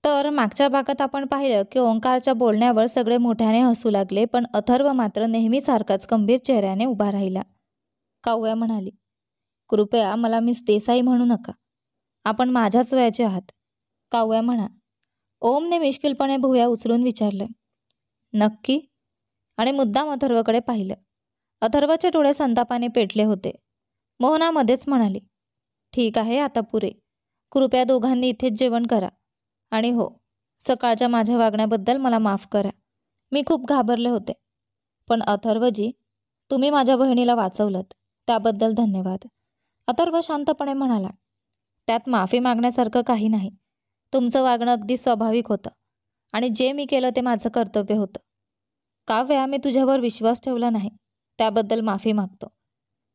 तर मागच्या भागात आपण पाहिलं की ओंकारच्या बोलण्यावर सगळे मोठ्याने हसू लागले, पण अथर्व मात्र नेहमीसारखाच गंभीर चेहऱ्याने उभा राहिला. काव्या म्हणाली, कृपया मला मिस देसाई म्हणू नका. आपण माझ्याच वयाचे आहात. काव्या म्हणा. ओमने मिश्किलपणे भुवया उचलून विचारलं, नक्की? आणि मुद्दाम अथर्वकडे पाहिलं. अथर्वचे डोळे संतापाने पेटले होते. मोहना मध्येच म्हणाली, ठीक आहे, आता पुरे. कृपया दोघांनी इथेच जेवण करा. आणि हो, सकाळच्या माझ्या वागण्याबद्दल मला माफ करा. मी खूप घाबरले होते. पण अथर्वजी, तुम्ही माझ्या बहिणीला वाचवलंत, त्याबद्दल धन्यवाद. अथर्व शांतपणे म्हणाला, त्यात माफी मागण्यासारखं काही नाही. तुमचं वागणं अगदी स्वाभाविक होतं आणि जे मी केलं ते माझं कर्तव्य होतं. काव्या, मी तुझ्यावर विश्वास ठेवला नाही, त्याबद्दल माफी मागतो.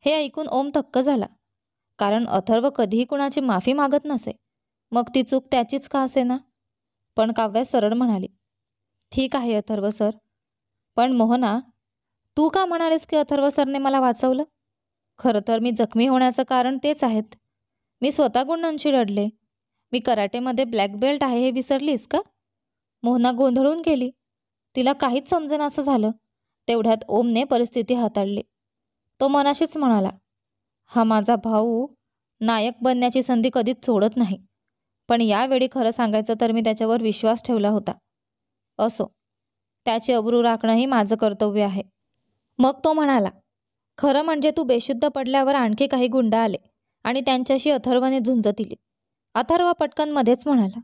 हे ऐकून ओम थक्क झाला, कारण अथर्व कधीही कुणाची माफी मागत नसे, मग ती चूक त्याचीच का असेना. पण काव्या सरळ म्हणाली, ठीक आहे अथर्व सर. पण मोहना, तू का म्हणालीस की अथर्व सरने मला वाचवलं? खरं तर मी जखमी होण्याचं कारण तेच आहेत. मी स्वतः गुणांशी लढले. मी कराटेमध्ये ब्लॅक बेल्ट आहे हे विसरलीस का? मोहना गोंधळून गेली. तिला काहीच समजेनासं झालं. तेवढ्यात ओमने परिस्थिती हाताळली. तो मनाशीच म्हणाला, हा माझा भाऊ नायक बनण्याची संधी कधीच सोडत नाही. पण यावेळी खरं सांगायचं तर मी त्याच्यावर विश्वास ठेवला होता. असो, त्याची अब्रू राखणंही माझं कर्तव्य आहे. मग तो म्हणाला, खरं म्हणजे तू बेशुद्ध पडल्यावर आणखी काही गुंड आले आणि त्यांच्याशी अथर्वने झुंज दिली. अथर्व पटकन मध्येच म्हणाला,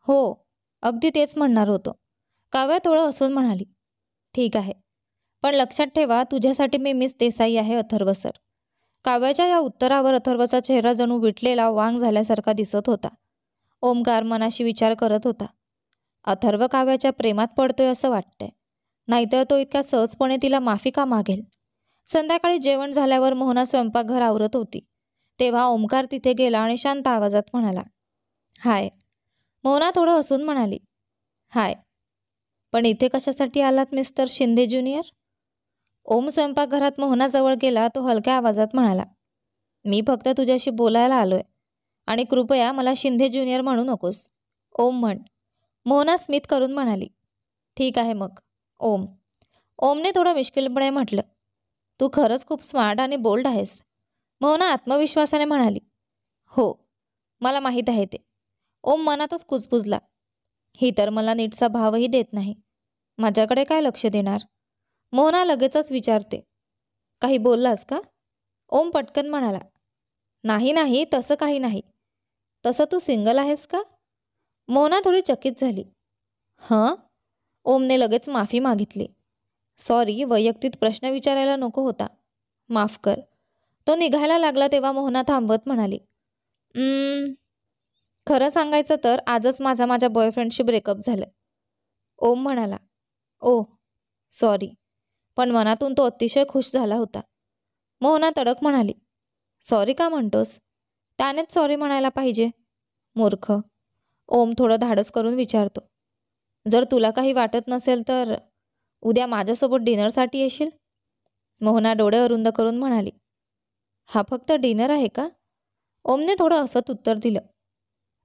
हो, अगदी तेच म्हणणार होतो. काव्या थोडं हसून म्हणाली, ठीक आहे, पण लक्षात ठेवा, तुझ्यासाठी मी मिस देसाई आहे अथर्व सर. काव्याच्या या उत्तरावर अथर्वचा चेहरा जणू विटलेला वांग झाल्यासारखा दिसत होता. ओमकार मनाशी विचार करत होता, अथर्व काव्याच्या प्रेमात पडतोय असं वाटतंय, नाहीतर तो इतक्या सहजपणे तिला माफी का मागेल. संध्याकाळी जेवण झाल्यावर मोहना स्वयंपाकघर आवरत होती, तेव्हा ओमकार तिथे गेला आणि शांत आवाजात म्हणाला, हाय. मोहना थोडं हसून म्हणाली, हाय. पण इथे कशासाठी आलात मिस्टर शिंदे ज्युनियर? ओम स्वयंपाकघरात मोहनाजवळ गेला. तो हलक्या आवाजात म्हणाला, मी फक्त तुझ्याशी बोलायला आलोय आणि कृपया मला शिंदे ज्युनियर म्हणू नकोस. ओम म्हण. मोहना स्मित करून म्हणाली, ठीक आहे मग, ओम. ओमने थोडं मिश्किलपणे म्हटलं, तू खरंच खूप स्मार्ट आणि बोल्ड आहेस. मोहना आत्मविश्वासाने म्हणाली, हो, मला माहीत आहे ते. ओम मनातच कुजबुजला, ही तर मला नीटसा भावही देत नाही, माझ्याकडे काय लक्ष देणार. मोहना लगेचच विचारते, काही बोललास का? ओम पटकन म्हणाला, नाही नाही, तसं काही नाही. तसं तू सिंगल आहेस का? मोहना थोडी चकित झाली. हं? ओमने लगेच माफी मागितली. सॉरी, वैयक्तिक प्रश्न विचारायला नको होता, माफ कर. तो निघायला लागला तेव्हा मोहना थांबवत म्हणाली, खरं सांगायचं तर आजच माझ्या बॉयफ्रेंडशी ब्रेकअप झालं. ओम म्हणाला, ओ सॉरी. पण मनातून तो अतिशय खुश झाला होता. मोहना तडक म्हणाली, सॉरी का म्हणतोस? त्यानेच सॉरी म्हणायला पाहिजे, मूर्ख. ओम थोडं धाडस करून विचारतो, जर तुला काही वाटत नसेल तर उद्या माझ्यासोबत डिनरसाठी येशील? मोहना डोळे अरुंद करून म्हणाली, हा फक्त डिनर आहे का? ओमने थोडं हसत उत्तर दिलं,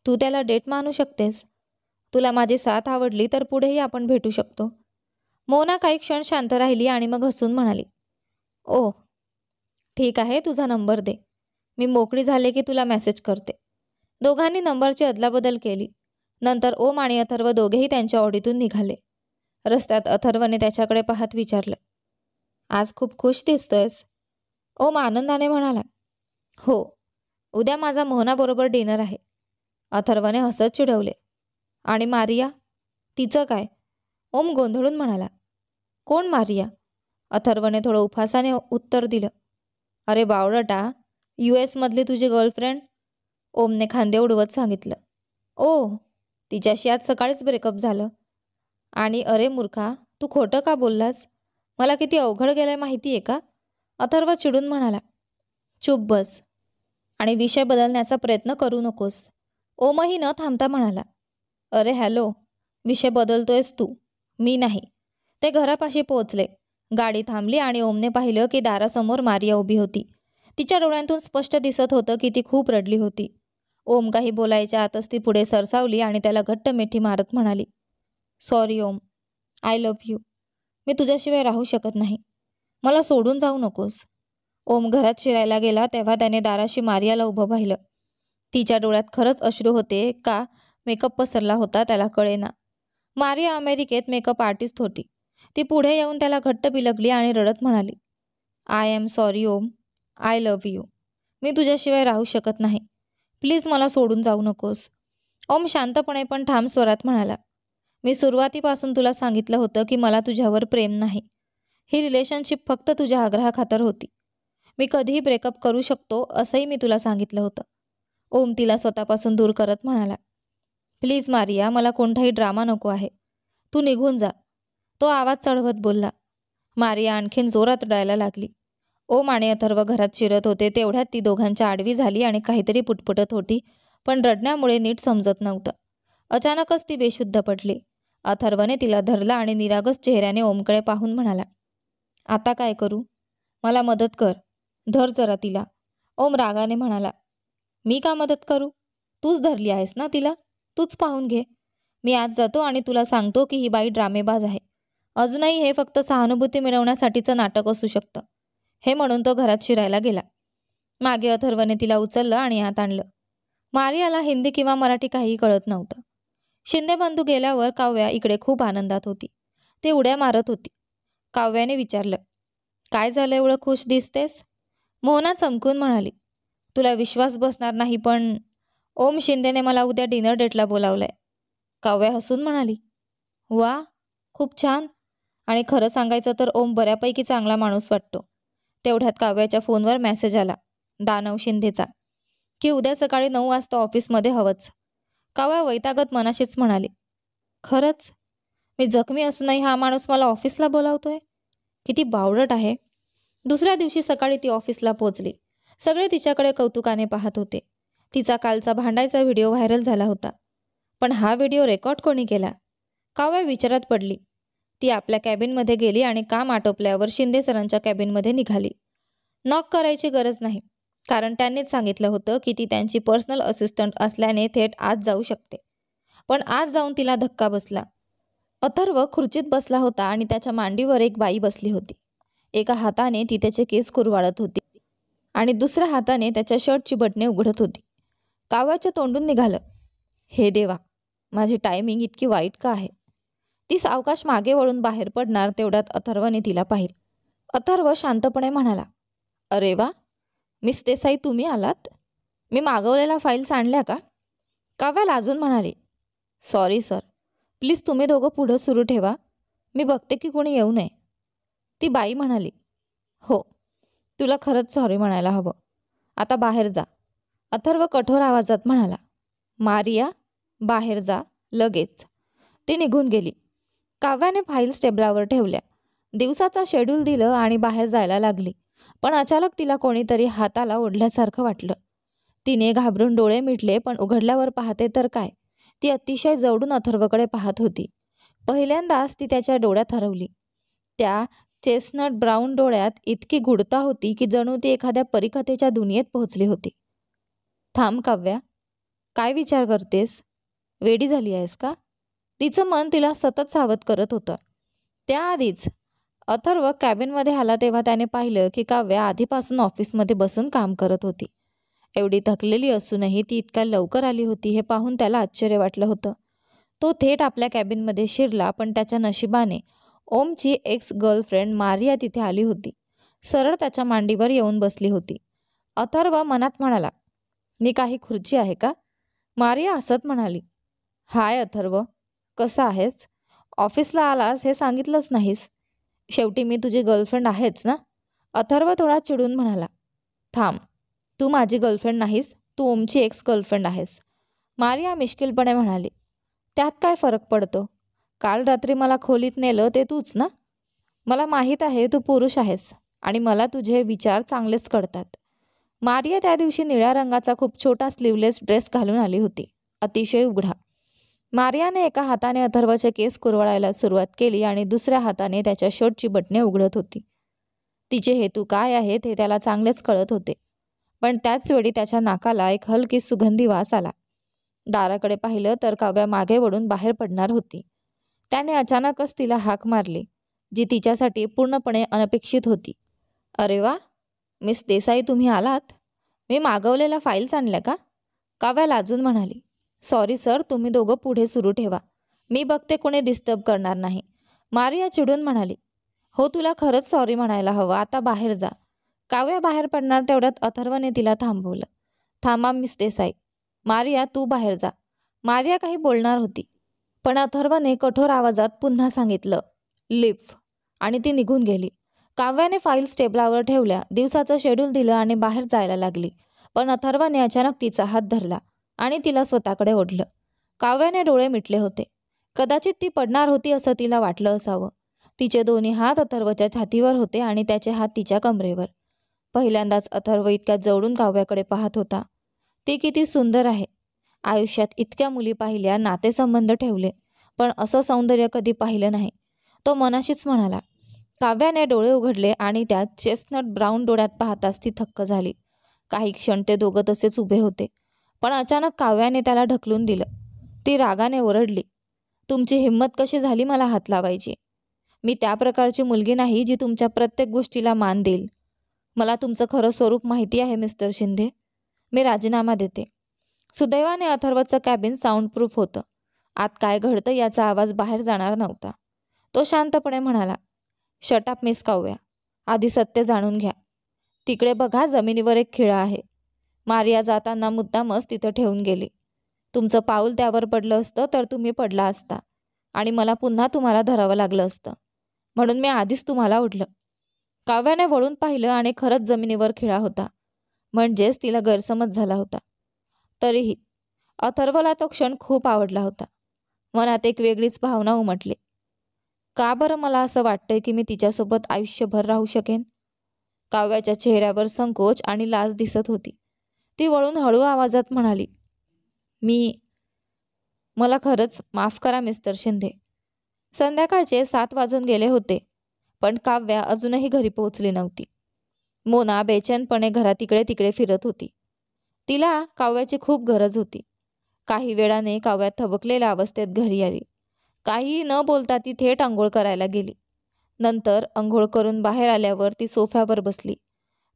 तू त्याला डेट मानू शकतेस. तुला माझी साथ आवडली तर पुढेही आपण भेटू शकतो. मोहना काही क्षण शांत राहिली आणि मग हसून म्हणाली, ओह ठीक आहे, तुझा नंबर दे. मी मोकळी झाले की तुला मेसेज करते. दोघांनी नंबरची अदलाबदल केली. नंतर ओम आणि अथर्व दोघेही त्यांच्या ऑडीतून निघाले. रस्त्यात अथर्वने त्याच्याकडे पाहत विचारलं, आज खूप खुश दिसतोयस. ओम आनंदाने म्हणाला, हो, उद्या माझा मोहनाबरोबर डिनर आहे. अथर्वने हसत चिडवले, आणि मारिया, तिचं काय? ओम गोंधळून म्हणाला, कोण मारिया? अथर्वने थोडं उपहासाने उत्तर दिलं, अरे बावळटा, US मधली तुझी गर्लफ्रेंड. ओमने खांदे उडवत सांगितलं, ओह, तिच्याशी आज सकाळीच ब्रेकअप झालं. आणि अरे मूर्खा, तू खोटं का बोललास? मला किती अवघड गेलंय माहिती आहे का? अथर्व चिडून म्हणाला, चुप बस आणि विषय बदलण्याचा प्रयत्न करू नकोस. ओमही न थांबता म्हणाला, अरे हॅलो, विषय बदलतोयस तू, मी नाही. ते घरापाशी पोहोचले. गाडी थांबली आणि ओमने पाहिलं की दारासमोर मारिया उभी होती. तिच्या डोळ्यांतून स्पष्ट दिसत होतं की ती खूप रडली होती. ओम काही बोलायच्या आतच ती पुढे सरसावली आणि त्याला घट्ट मिठी मारत म्हणाली, sorry Om, I love you. मी तुझ्याशिवाय राहू शकत नाही. मला सोडून जाऊ नकोस. ओम घरात शिरायला गेला तेव्हा त्याने दाराशी मारियाला उभं पाहिलं. तिच्या डोळ्यात खरंच अश्रू होते का मेकअप पसरला होता त्याला कळेना. मारिया अमेरिकेत मेकअप आर्टिस्ट होती. ती पुढे येऊन त्याला घट्ट बिलगली आणि रडत म्हणाली, I am sorry Om, I love you. मी तुझ्याशिवाय राहू शकत नाही. प्लीज मला सोडून जाऊ नकोस. ओम शांतपणे पण ठाम स्वरात म्हणाला, मी सुरुवातीपासून तुला सांगितलं होतं की मला तुझ्यावर प्रेम नाही. ही रिलेशनशिप फक्त तुझ्या आग्रहाखातर होती. मी कधीही ब्रेकअप करू शकतो असंही मी तुला सांगितलं होतं. ओम तिला स्वतःपासून दूर करत म्हणाला, प्लीज मारिया, मला कोणताही ड्रामा नको आहे. तू निघून जा. तो आवाज चढवत बोलला. मारिया आणखीन जोरात रडायला लागली. ओम आणि अथर्व घरात शिरत होते तेवढ्यात ती दोघांच्या आडवी झाली आणि काहीतरी पुटपुटत होती, पण रडण्यामुळे नीट समजत नव्हतं. अचानकच ती बेशुद्ध पडली. अथर्वने तिला धरला आणि निरागस चेहऱ्याने ओमकडे पाहून म्हणाला, आता काय करू? मला मदत कर. धर जरा तिला. ओम रागाने म्हणाला, मी का मदत करू? तूच धरली आहेस ना तिला, तूच पाहून घे. मी आज जातो आणि तुला सांगतो की ही बाई ड्रामेबाज आहे. अजूनही हे फक्त सहानुभूती मिळवण्यासाठीचं नाटक असू शकतं. हे म्हणून तो घरात शिरायला गेला. मागे अथर्वने तिला उचललं आणि आत आणलं. मारियाला हिंदी किंवा मराठी काहीही कळत नव्हतं. शिंदे बंधू गेल्यावर काव्या इकडे खूप आनंदात होती. ती उड्या मारत होती. काव्याने विचारलं, काय झालं एवढं खुश दिसतेस? मोहना चमकून म्हणाली, तुला विश्वास बसणार नाही पण ओम शिंदेने मला उद्या डिनर डेटला बोलावलंय. काव्या हसून म्हणाली, वा, खूप छान. आणि खरं सांगायचं तर ओम बऱ्यापैकी चांगला माणूस वाटतो. तेवढ्यात काव्याच्या फोनवर मेसेज आला, दानव शिंदेचा, की उद्या सकाळी 9 वाजता ऑफिसमध्ये हवंच. काव्या वैतागत मनाशीच म्हणाली, खरंच? मी जखमी असूनही हा माणूस मला ऑफिसला बोलावतोय? किती बावळट आहे. दुसऱ्या दिवशी सकाळी ती ऑफिसला पोचली. सगळे तिच्याकडे कौतुकाने पाहत होते. तिचा कालचा भांडायचा व्हिडिओ व्हायरल झाला होता. पण हा व्हिडिओ रेकॉर्ड कोणी केला? काव्या विचारात पडली. ती आपल्या कॅबिनमध्ये गेली आणि काम आटोपल्यावर शिंदे सरांच्या कॅबिनमध्ये निघाली. नॉक करायची गरज नाही, कारण त्यांनीच सांगितलं होतं की ती त्यांची पर्सनल असिस्टंट असल्याने थेट आत जाऊ शकते. पण आज जाऊन तिला धक्का बसला. अथर्व खुर्चीत बसला होता आणि त्याच्या मांडीवर एक बाई बसली होती. एका हाताने ती त्याचे केस कुरवाळत होती आणि दुसऱ्या हाताने त्याच्या शर्टची बटणे उघडत होती. काव्याच्या तोंडून निघालं, हे देवा, माझी टायमिंग इतकी वाईट का आहे? ती सावकाश मागे वळून बाहेर पडणार तेवढ्यात अथर्वने तिला पाहिलं. अथर्व शांतपणे म्हणाला, अरे वा, मिस देसाई तुम्ही आलात? मी मागवलेल्या फाईल्स आणल्या का? काव्या लाजून म्हणाली, सॉरी सर, प्लीज तुम्ही दोघं पुढं सुरू ठेवा. मी बघते की कोणी येऊ नये. ती बाई म्हणाली, हो, तुला खरंच सॉरी म्हणायला हवं. आता बाहेर जा. अथर्व कठोर आवाजात म्हणाला, मारिया, बाहेर जा लगेच. ती निघून गेली. काव्याने फाईल्स टेबलावर ठेवल्या. दिवसाचा शेड्यूल दिलं आणि बाहेर जायला लागली. पण अचानक तिला कोणीतरी हाताला ओढल्यासारखं वाटलं. तिने घाबरून डोळे मिटले, पण उघडल्यावर पाहते तर काय, ती अतिशय जवळून अथर्वकडे पाहत होती. पहिल्यांदाच ती त्याच्या डोळ्यात हरवली. त्या चेस्टनट ब्राऊन डोळ्यात इतकी गूढता होती की जणू ती एखाद्या परीकथेच्या दुनियेत पोहोचली होती. थांब काव्या, काय विचार करतेस? वेडी झाली आहेस का? तिचं मन तिला सतत सावध करत होतं. त्याआधीच अथर्व कॅबिनमध्ये आला तेव्हा त्याने पाहिलं की काव्या आधीपासून ऑफिसमध्ये बसून काम करत होती. एवढी थकलेली असूनही ती इतक्या लवकर आली होती हे पाहून त्याला आश्चर्य वाटलं होतं. तो थेट आपल्या कॅबिनमध्ये शिरला, पण त्याच्या नशिबाने ओमची एक्स गर्लफ्रेंड मारिया तिथे आली होती. सरळ त्याच्या मांडीवर येऊन बसली होती. अथर्व मनात म्हणाला, मी काही खुर्ची आहे का? मारिया हसत म्हणाली, हाय अथर्व, कसा आहेस? ऑफिसला आलास हे सांगितलंच नाहीस. शेवटी मी तुझी गर्लफ्रेंड आहेच ना? अथर्व थोडा चिडून म्हणाला, थांब, तू माझी गर्लफ्रेंड नाहीस, तू ओमची एक्स गर्लफ्रेंड आहेस. मारिया मिश्किलपणे म्हणाली, त्यात काय फरक पडतो? काल रात्री मला खोलीत नेलं ते तूच ना? मला माहीत आहे तू पुरुष आहेस आणि मला तुझे विचार चांगलेच कळतात. मारिया त्या दिवशी निळ्या रंगाचा खूप छोटा स्लीवलेस ड्रेस घालून आली होती, अतिशय उघडा. मारियाने एका हाताने अथर्वचे केस कुरवाळायला सुरुवात केली आणि दुसऱ्या हाताने त्याच्या शर्टची बटणे उघडत होती. तिचे हेतू काय आहेत हे त्याला चांगलेच कळत होते. पण त्याच वेळी त्याच्या नाकाला एक हलकी सुगंधी वास आला. दाराकडे पाहिलं तर काव्या मागे वळून बाहेर पडणार होती. त्याने अचानकच तिला हाक मारली, जी तिच्यासाठी पूर्णपणे अनपेक्षित होती. अरे वा, मिस देसाई, तुम्ही आलात. मी मागवलेल्या फाईल्स आणल्या का? काव्या लाजून म्हणाली. सॉरी सर, तुम्ही दोघं पुढे सुरू ठेवा. मी बघते कोणी डिस्टर्ब करणार नाही, मारिया चिडून म्हणाली. हो, तुला खरंच सॉरी म्हणायला हवं. आता बाहेर जा. काव्या बाहेर पडणार तेवढ्यात अथर्वने तिला थांबवलं. थांबा मिस देसाई. मारिया, तू बाहेर जा. मारिया काही बोलणार होती, पण अथर्वने कठोर आवाजात पुन्हा सांगितलं, लिव्ह, आणि ती निघून गेली. काव्याने फाईल्स टेबलावर ठेवल्या, दिवसाचं शेड्यूल दिलं आणि बाहेर जायला लागली. पण अथर्वने अचानक तिचा हात धरला आणि तिला स्वतःकडे ओढलं. काव्याने डोळे मिटले होते. कदाचित ती पडणार होती असं तिला वाटलं असावं. तिचे दोन्ही हात अथर्वच्या छातीवर होते आणि त्याचे हात तिच्या कमरेवर. पहिल्यांदाच अथर्व इतक्या जवळून काव्याकडे पाहत होता. ती किती सुंदर आहे. आयुष्यात इतक्या मुली पाहिल्या, नातेसंबंध ठेवले, पण असं सौंदर्य कधी पाहिलं नाही. तो मनाशीच म्हणाला. काव्याने डोळे उघडले आणि त्यात चेस्टनट ब्राऊन डोळ्यात पाहताच ती थक्क झाली. काही क्षण ते दोघं तसेच उभे होते, पण अचानक काव्याने त्याला ढकलून दिलं. ती रागाने ओरडली, तुमची हिंमत कशी झाली मला हात लावायची? मी त्या प्रकारची मुलगी नाही जी तुमच्या प्रत्येक गोष्टीला मान देईल. मला तुमचं खरं स्वरूप माहिती आहे मिस्टर शिंदे. मी राजीनामा देते. सुदैवाने अथर्वचं कॅबिन साऊंडप्रूफ होतं. आत काय घडतं याचा आवाज बाहेर जाणार नव्हता. तो शांतपणे म्हणाला, शट अप मिस काव्या. आधी सत्य जाणून घ्या. तिकडे बघा, जमिनीवर एक खिळा आहे. मारिया जाताना मुद्दामच तिथं ठेवून गेली. तुमचं पाऊल त्यावर पडलं असतं तर तुम्ही पडला असता आणि मला पुन्हा तुम्हाला धरावं लागलं असतं. म्हणून मी आधीच तुम्हाला ओढलं. काव्याने वळून पाहिलं आणि खरंच जमिनीवर खिळा होता. म्हणजेच तिला गैरसमज झाला होता. तरीही अथर्वला तो क्षण खूप आवडला होता. मनात एक वेगळीच भावना उमटली. का बरं मला असं वाटतंय की मी तिच्यासोबत आयुष्यभर राहू शकेन? काव्याच्या चेहऱ्यावर संकोच आणि लाज दिसत होती. ती वळून हळू आवाजात म्हणाली, मला खरंच माफ करा मिस्टर शिंदे. संध्याकाळचे 7 वाजून गेले होते, पण काव्या अजूनही घरी पोहोचली नव्हती. मोना बेचैनपणे घरात इकडे तिकडे फिरत होती. तिला काव्याची खूप गरज होती. काही वेळाने काव्या थबकलेल्या अवस्थेत घरी आली. काहीही न बोलता ती थेट अंघोळ करायला गेली. नंतर अंघोळ करून बाहेर आल्यावर ती सोफ्यावर बसली.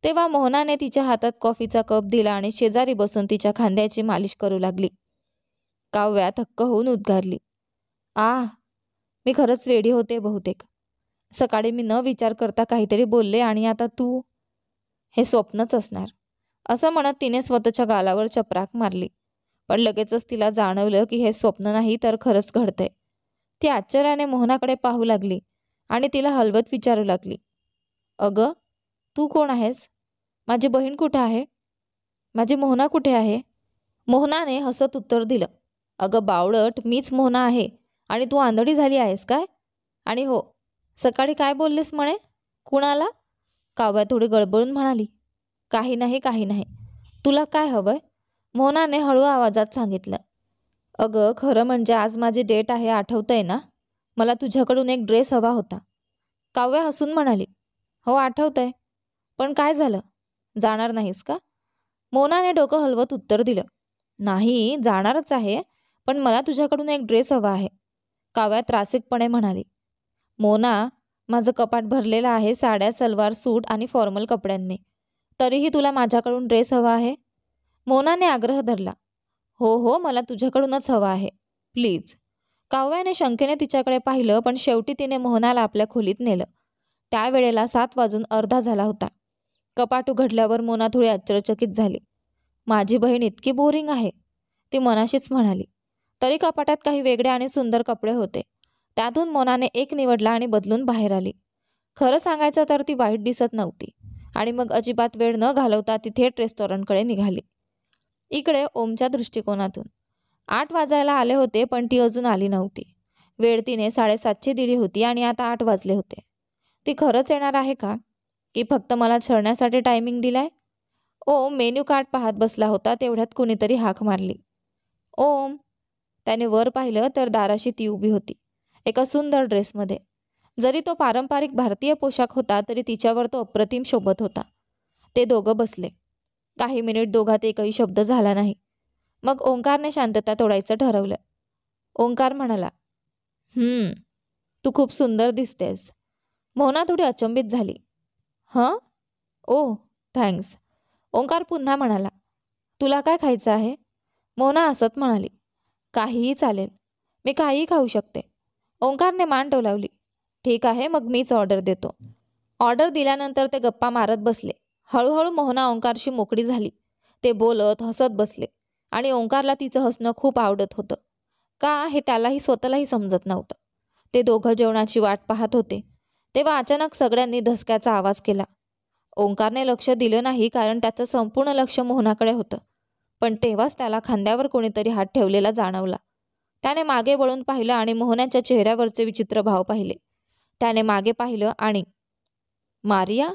तेव्हा मोहनाने तिच्या हातात कॉफीचा कप दिला आणि शेजारी बसून तिच्या खांद्याची मालिश करू लागली. काव्या थक्क होऊन उद्गारली, मी खरंच वेडी होते बहुतेक. सकाळी मी न विचार करता काहीतरी बोलले आणि आता तू. हे स्वप्नच असणार, असं म्हणत तिने स्वतःच्या गालावर चपराक मारली. पण लगेचच तिला जाणवलं की हे स्वप्न नाही तर खरंच घडतंय. ती आश्चर्याने मोहनाकडे पाहू लागली आणि तिला हलवत विचारू लागली, अगं, तू कोण आहेस? माझी बहीण कुठे आहे? माझी मोहना कुठे आहे? मोहनाने हसत उत्तर दिलं, अगं बावळट, मीच मोहना आहे. आणि तू आंधळी झाली आहेस काय? आणि हो, सकाळी काय बोललीस म्हणे? कुणाला? काव्या थोडी गडबडून म्हणाली, काही नाही, काही नाही. तुला काय हवंय? मोहनाने हळू आवाजात सांगितलं. अगं, खरं म्हणजे आज माझी डेट आहे, आठवतंय ना? मला तुझ्याकडून एक ड्रेस हवा होता. काव्या हसून म्हणाली, हो आठवतंय. पण काय झालं? जाणार नाहीस का? मोहनाने डोकं हलवत उत्तर दिलं, नाही, जाणारच आहे, पण मला तुझ्याकडून एक ड्रेस हवा आहे. काव्या त्रासिकपणे म्हणाली, मोना, माझं कपाट भरलेलं आहे साड्या, सलवार सूट आणि फॉर्मल कपड्यांनी. तरीही तुला माझ्याकडून ड्रेस हवा आहे? मोनाने आग्रह धरला. हो, मला तुझ्याकडूनच हवा आहे, प्लीज. काव्याने शंकेने तिच्याकडे पाहिलं, पण शेवटी तिने मोहनाला आपल्या खोलीत नेलं. त्यावेळेला 7 वाजून अर्धा झाला होता. कपाट उघडल्यावर मोना थोडी आश्चर्यचकित झाली. माझी बहीण इतकी बोरिंग आहे, ती मनाशीच म्हणाली. तरी कपाटात काही वेगळे आणि सुंदर कपडे होते. त्यातून मोनाने एक निवडला आणि बदलून बाहेर आली. खरं सांगायचं तर ती वाईट दिसत नव्हती आणि मग अजिबात वेळ न घालवता ती थेट रेस्टॉरंटकडे निघाली. इकडे ओमच्या दृष्टिकोनातून 8 वाजायला आले होते, पण ती अजून आली नव्हती. वेळ तिने 7:30ची दिली होती आणि आता 8 वाजले होते. ती खरंच येणार आहे का, की फक्त मला छळण्यासाठी टायमिंग दिलाय? ओम मेन्यू कार्ड पाहत बसला होता. तेवढ्यात कुणीतरी हाक मारली, ओम. त्याने वर पाहिलं तर दाराशी ती उभी होती, एका सुंदर ड्रेसमध्ये. जरी तो पारंपरिक भारतीय पोशाख होता तरी तिच्यावर तो अप्रतिम शोभत होता. ते दोघं बसले. काही मिनिट दोघात एकही शब्द झाला नाही. मग ओंकारने शांतता तोडायचं ठरवलं. ओंकार म्हणाला, तू खूप सुंदर दिसतेस. मोहना थोडी अचंबित झाली. हं? ओ थँक्स. ओंकार पुन्हा म्हणाला, तुला काय खायचं आहे? मोहना हसत म्हणाली, काहीही चालेल, मी काहीही खाऊ शकते. ओंकारने मान डोलावली. ठीक आहे, मग मीच ऑर्डर देतो. ऑर्डर दिल्यानंतर ते गप्पा मारत बसले. हळूहळू मोहना ओंकारशी मोकळी झाली. ते बोलत हसत बसले आणि ओंकारला तिचं हसणं खूप आवडत होतं. का हे त्यालाही स्वतःलाही समजत नव्हतं. ते दोघं जेवणाची वाट पाहत होते तेव्हा अचानक सगळ्यांनी धसक्याचा आवाज केला. ओंकारने लक्ष दिलं नाही, कारण त्याचं संपूर्ण लक्ष मोहनाकडे होतं. पण तेव्हाच त्याला खांद्यावर कोणीतरी हात ठेवलेला जाणवला. त्याने मागे वळून पाहिलं आणि मोहनाच्या चेहऱ्यावरचे विचित्र भाव पाहिले. त्याने मागे पाहिलं आणि मारिया?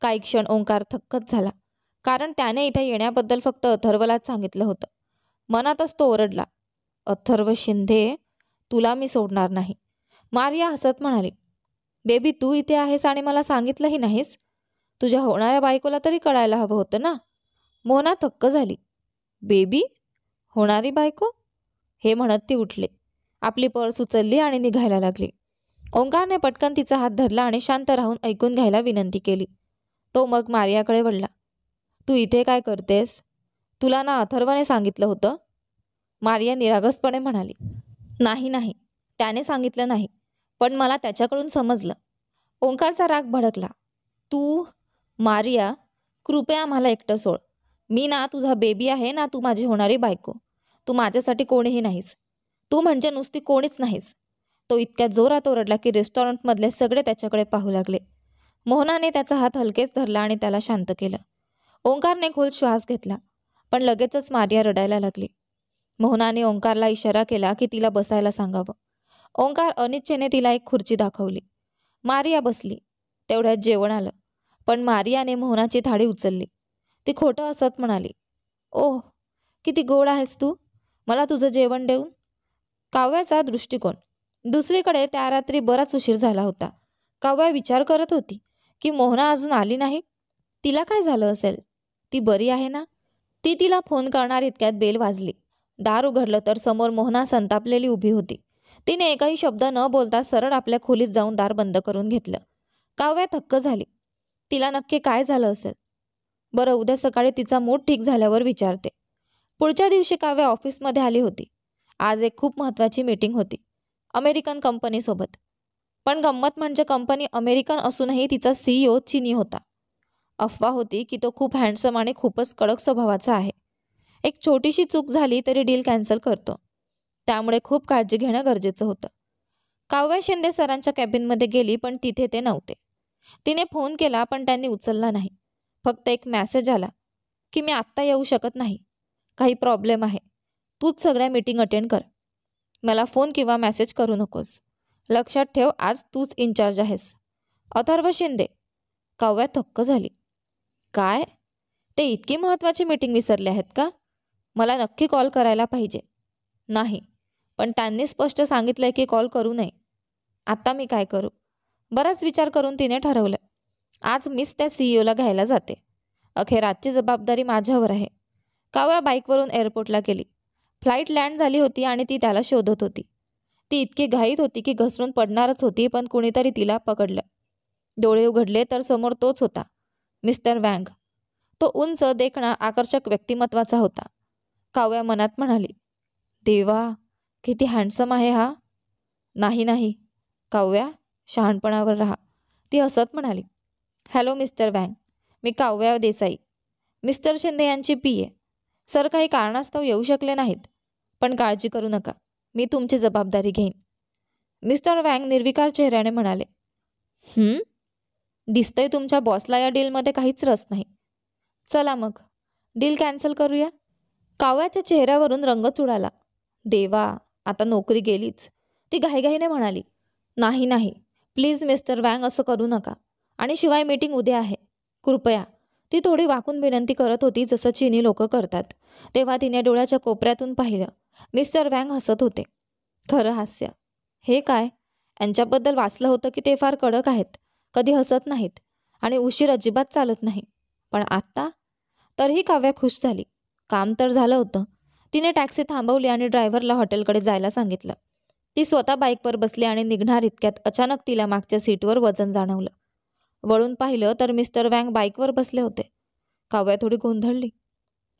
काही क्षण ओंकार थक्कच झाला, कारण त्याने इथे येण्याबद्दल फक्त अथर्वलाच सांगितलं होतं. मनातच तो ओरडला, अथर्व शिंदे, तुला मी सोडणार नाही. मारिया हसत म्हणाली, बेबी तू इथे आहेस आणि मला सांगितलंही नाहीस? तुझ्या होणाऱ्या बायकोला तरी कळायला हवं होतं ना. मोहना थक्क झाली. बेबी? होणारी बायको? हे म्हणत ती उठले. आपली पर्स उचलली आणि निघायला लागली. ओंकारने पटकन तिचा हात धरला आणि शांत राहून ऐकून घ्यायला विनंती केली. तो मग मारियाकडे वळला. तू इथे काय करतेस? तुला ना अथर्वने सांगितलं होतं? मारिया निरागसपणे म्हणाली, नाही, त्याने सांगितलं नाही, पण मला त्याच्याकडून समजलं. ओंकारचा राग भडकला. तू? मारिया, कृपया आम्हाला एकटं सोड. मी ना तुझा बेबी आहे ना तू माझी होणारी बायको. तू माझ्यासाठी कोणीही नाहीस. तू म्हणजे नुसती कोणीच नाहीस. तो इतक्या जोरात ओरडला की रेस्टॉरंटमधले सगळे त्याच्याकडे पाहू लागले. मोहनाने त्याचा हात हलकेच धरला आणि त्याला शांत केलं. ओंकारने खोल श्वास घेतला, पण लगेचच मारिया रडायला लागली. मोहनाने ओंकारला इशारा केला की तिला बसायला सांगावं. ओंकार अनिच्छेने तिला एक खुर्ची दाखवली. मारिया बसली. तेवढ्यात जेवण आलं, पण मारियाने मोहनाची थाळी उचलली. ती खोटं हसत म्हणाली, ओह किती गोड आहेस तू, मला तुझं जेवण देऊन. काव्याचा दृष्टिकोन. दुसरीकडे त्या रात्री बराच उशीर झाला होता. काव्या विचार करत होती की मोहना अजून आली नाही. तिला काय झालं असेल? ती बरी आहे ना? ती तिला फोन करणार इतक्यात बेल वाजली. दार उघडलं तर समोर मोहना संतापलेली उभी होती. तिने एकही शब्द न बोलता सरळ आपल्या खोलीत जाऊन दार बंद करून घेतलं. काव्या थक्क झाली. तिला नक्की काय झालं असेल? बरं, उद्या सकाळी तिचा मूड ठीक झाल्यावर विचारते. पुढच्या दिवशी काव्या ऑफिसमध्ये आली होती. आज एक खूप महत्त्वाची मीटिंग होती अमेरिकन कंपनीसोबत. पण गंमत म्हणजे कंपनी अमेरिकन असूनही तिचा CEO चीनी होता. अफवा होती की तो खूप हँडसम आणि खूपच कडक स्वभावाचा आहे. एक छोटीशी चूक झाली तरी डील कॅन्सल करतो. त्यामुळे खूप काळजी घेणं गरजेचं होतं. काव्या शिंदे सरांच्या कॅबिनमध्ये गेली, पण तिथे ते नव्हते. तिने फोन केला, पण त्यांनी उचलला नाही. फक्त एक मेसेज आला की मी आत्ता येऊ शकत नाही, काही प्रॉब्लेम आहे, तूच सगळ्या मीटिंग अटेंड कर. मला फोन किंवा मेसेज करू नकोस. लक्षात ठेव, आज तूच इन्चार्ज आहेस. अथर्व शिंदे. काव्या थक्क झाली. काय? ते इतकी महत्त्वाची मीटिंग विसरले आहेत का? मला नक्की कॉल करायला पाहिजे. नाही, पण त्यांनी स्पष्ट सांगितलंय की कॉल करू नये. आता मी काय करू? बराच विचार करून तिने ठरवलं, आज मीच त्या CEOला घ्यायला जाते. अखेर आजची जबाबदारी माझ्यावर आहे. काव्या बाईकवरून एअरपोर्टला गेली. फ्लाईट लँड झाली होती आणि ती त्याला शोधत होती. ती इतकी घाईत होती की घसरून पडणारच होती, पण कुणीतरी तिला पकडलं. डोळे उघडले तर समोर तोच होता, मिस्टर वँग. तो उंच, देखणा, आकर्षक व्यक्तिमत्वाचा होता. काव्या मनात म्हणाली, देवा, किती हँडसम आहे हा. नाही, काव्या, शहाणपणावर राहा. ती हसत म्हणाली, हॅलो मिस्टर वँग, मी काव्या देसाई, मिस्टर शिंदे यांची PA. सर काही कारणास्तव येऊ शकले नाहीत, पण काळजी करू नका, मी तुमची जबाबदारी घेईन. मिस्टर वँग निर्विकार चेहऱ्याने म्हणाले, दिसतंय तुमच्या बॉसला या डीलमध्ये काहीच रस नाही. चला मग डील कॅन्सल करूया. काव्याच्या चेहऱ्यावरून रंगच उडाला. देवा, आता नोकरी गेलीच. ती घाईघाईने म्हणाली, नाही, प्लीज मिस्टर वँग, असं करू नका. आणि शिवाय मीटिंग उद्या आहे, कृपया. ती थोडी वाकून विनंती करत होती, जसं चीनी लोक करतात. तेव्हा तिने डोळ्याच्या कोपऱ्यातून पाहिलं. मिस्टर वँग हसत होते. खरं हास्य. हे काय? यांच्याबद्दल वाचलं होतं की ते फार कडक आहेत, कधी हसत नाहीत आणि उशीर अजिबात चालत नाही. पण आत्ता तरीही काव्या खुश झाली. काम तर झालं होतं. तिने टॅक्सी थांबवली आणि ड्रायव्हरला हॉटेलकडे जायला सांगितलं. ती स्वतः बाईकवर बसली आणि निघणार इतक्यात अचानक तिला मागच्या सीटवर वजन जाणवलं. वळून पाहिलं तर मिस्टर वँग बाईकवर बसले होते. काव्या थोडी गोंधळली.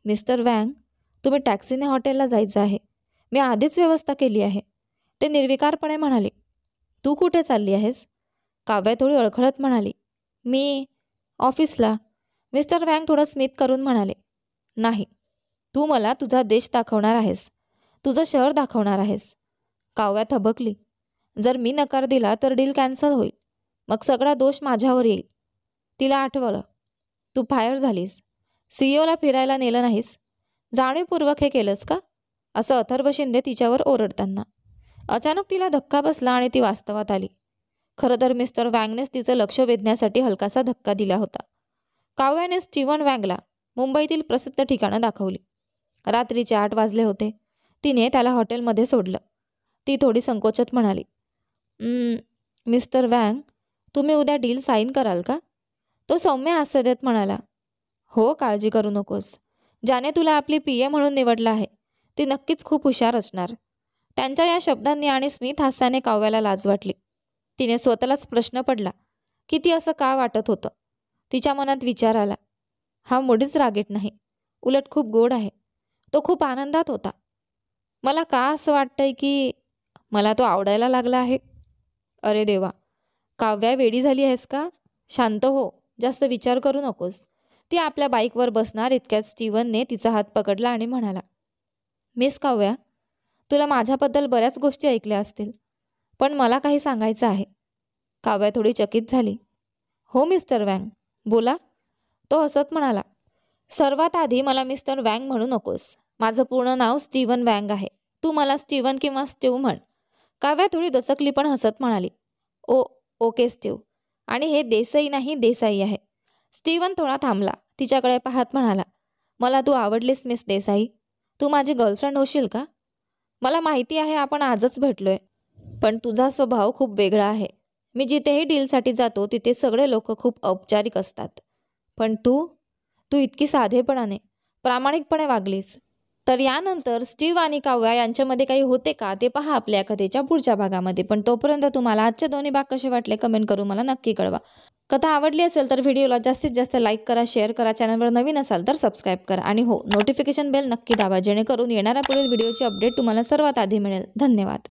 मिस्टर वँग, तुम्ही टॅक्सीने हॉटेलला जायचं आहे. मी आधीच व्यवस्था केली आहे, ते निर्विकारपणे म्हणाले. तू कुठे चालली आहेस? काव्या थोडी अडखळत म्हणाली. मी ऑफिसला. मिस्टर वँग थोडं स्मित करून म्हणाले. नाही, तू मला तुझा देश दाखवणार आहेस, तुझं शहर दाखवणार आहेस. काव्या थबकली. जर मी नकार दिला तर डील कॅन्सल होईल. मग सगळा दोष माझ्यावर येईल. तिला आठवलं, तू फायर झालीस, सीईओला फिरायला नेलं नाहीस, जाणीवपूर्वक हे केलंस का, असं अथर्व शिंदे तिच्यावर ओरडताना. अचानक तिला धक्का बसला आणि ती वास्तवात आली. खरं तर मिस्टर वँगनेच तिचं लक्ष वेधण्यासाठी हलकासा धक्का दिला होता. काव्याने स्टीवन वँगला मुंबईतील प्रसिद्ध ठिकाणं दाखवली. रात्रीचे 8 वाजले होते. तिने त्याला हॉटेलमध्ये सोडलं. ती थोडी संकोचत म्हणाली, मिस्टर वँग, तुम्ही उद्या डील साईन कराल का? तो सौम्य हास्य देत म्हणाला. हो, काळजी करू नकोस. ज्याने तुला आपली पीए म्हणून निवडलं आहे ती नक्कीच खूप हुशार असणार. त्यांच्या या शब्दांनी आणि स्मित हास्याने काव्याला लाज वाटली. तिने स्वतःलाच प्रश्न पडला की ती असं का वाटत होतं. तिच्या मनात विचार आला, हा मुळीच रागीट नाही, उलट खूप गोड आहे. तो खूप आनंदात होता. मला का असं वाटतंय की मला तो आवडायला लागला आहे? अरे देवा, काव्या वेडी झाली आहेस का? शांत हो, जास्त विचार करू नकोस. ती आपल्या बाईकवर बसणार इतक्यात स्टीवनने तिचा हात पकडला आणि म्हणाला, मिस काव्या, तुला माझ्याबद्दल बऱ्याच गोष्टी ऐकल्या असतील, पण मला काही सांगायचं आहे. काव्या थोडी चकित झाली. हो मिस्टर वँग, बोला. तो हसत म्हणाला. सर्वात आधी मला मिस्टर वँग म्हणू नकोस. माझं पूर्ण नाव स्टीवन वँग आहे. तू मला स्टीवन किंवा स्टीव म्हण. काव्या थोडी दचकली पण हसत म्हणाली. Okay Steve. आणि हे देसाई नाही, देसाई आहे. स्टीवन थोडा थांबला. तिच्याकडे पाहत म्हणाला, मला तू आवडलीस मिस देसाई. तू माझी गर्लफ्रेंड होशील का? मला माहिती आहे आपण आजच भेटलोय, पण तुझा स्वभाव खूप वेगळा आहे. मी जिथेही डीलसाठी जातो तिथे सगळे लोक खूप औपचारिक असतात, पण तू इतकी साधेपणाने, प्रामाणिकपणे वागलीस. तर यानंतर स्टीव आणि काव्या यांच्यामध्ये काही होते का ते पहा आपल्या कथेच्या पुढच्या भागामध्ये. पण तोपर्यंत तुम्हाला आजचे दोन्ही भाग कसे वाटले कमेंट करून मला नक्की कळवा. कथा आवडली असेल तर व्हिडिओला जास्तीत जास्त लाईक करा, शेअर करा, चॅनलवर नवीन असाल तर सबस्क्राईब करा आणि हो, नोटिफिकेशन बेल नक्की दाबा जेणेकरून येणाऱ्या पुढील व्हिडिओची अपडेट तुम्हाला सर्वात आधी मिळेल. धन्यवाद.